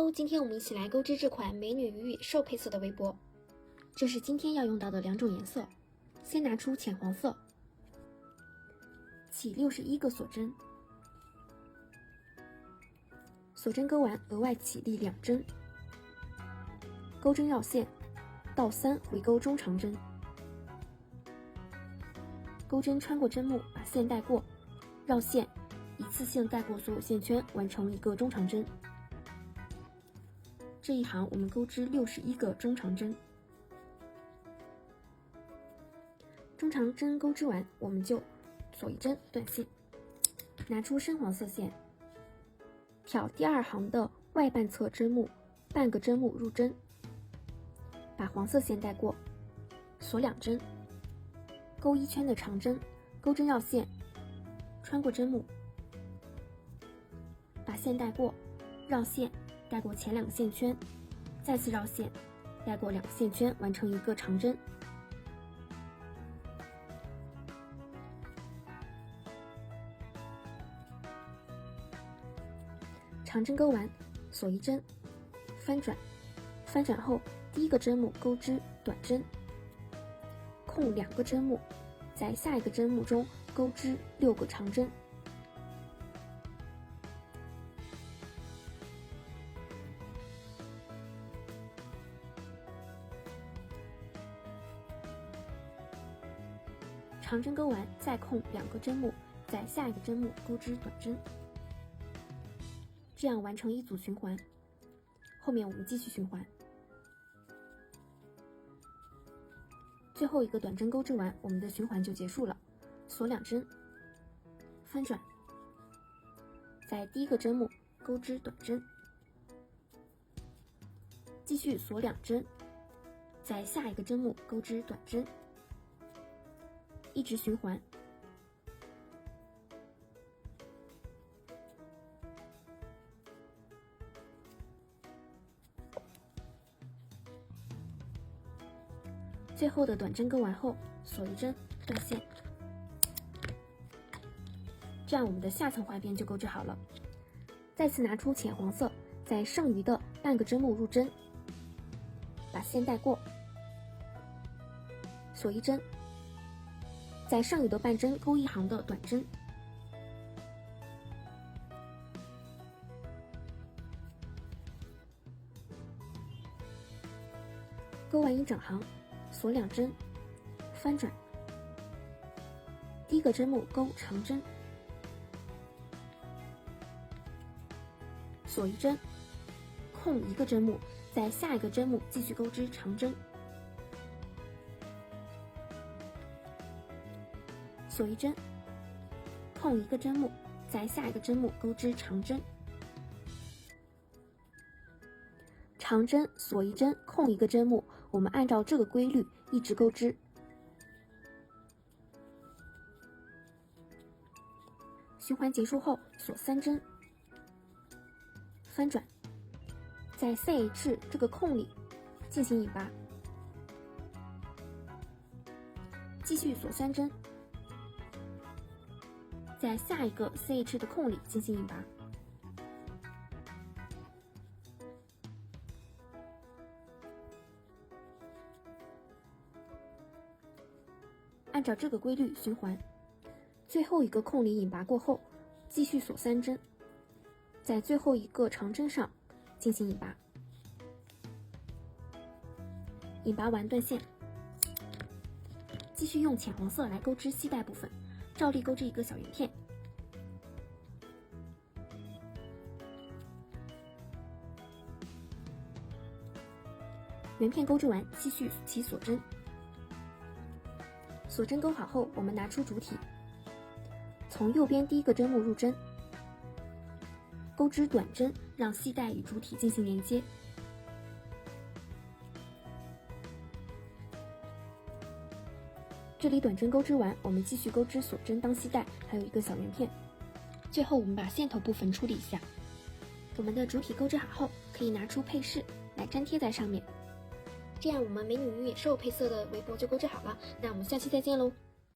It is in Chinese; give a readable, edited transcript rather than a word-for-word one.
Hello， 今天我们一起来钩织这款美女鱼尾兽配色的围脖。这是今天要用到的2种颜色，先拿出浅黄色，起61个锁针，锁针钩完额外起立2针，钩针绕线，倒3回钩中长针，钩针穿过针目，把线带过，绕线，一次性带过所有线圈，完成一个中长针。这一行我们钩织61个中长针，中长针钩织完，我们就锁一针断线，拿出深黄色线，挑第2行的外半侧针目，半个针目入针，把黄色线带过，锁2针，钩1圈的长针，钩针绕线，穿过针目，把线带过，绕线，带过前2个线圈，再次绕线，带过2个线圈，完成一个长针。长针钩完，锁1针，翻转，翻转后第1个针目钩织短针，空2个针目，在下一个针目中钩织6个长针。长针钩完，再空2个针目，在下一个针目钩织短针，这样完成一组循环。后面我们继续循环。最后一个短针钩织完，我们的循环就结束了。锁2针，翻转，在第1个针目钩织短针，继续锁2针，在下一个针目钩织短针，一直循环。最后的短针钩完后，锁1针断线，这样我们的下层花边就钩织好了。再次拿出浅黄色，在剩余的半个针目入针，把线带过，锁1针，在剩余的半针钩1行的短针，钩完1整行，锁2针，翻转，第1个针目钩长针，锁1针，空1个针目，在下一个针目继续钩织长针，锁1针，空1个针目，在下一个针目钩织长针，长针锁1针，空1个针目，我们按照这个规律一直钩织。循环结束后，锁3针，翻转，在 CH 这个空里进行引拔，继续锁3针，在下一个 CH 的空里进行引拔。按照这个规律循环，最后一个空里引拔过后，继续锁3针，在最后一个长针上进行引拔，引拔完断线，继续用浅黄色来钩织系带部分，照例钩织一个小圆片，圆片钩织完，继续起锁针。锁针钩好后，我们拿出主体，从右边第1个针目入针，钩织短针，让系带与主体进行连接。这里短针钩织完，我们继续钩织锁针当系带，还有一个小圆片。最后我们把线头部分处理一下。我们的主体钩织好后，可以拿出配饰来粘贴在上面。这样我们美女与野兽配色的围脖就钩织好了，那我们下期再见喽。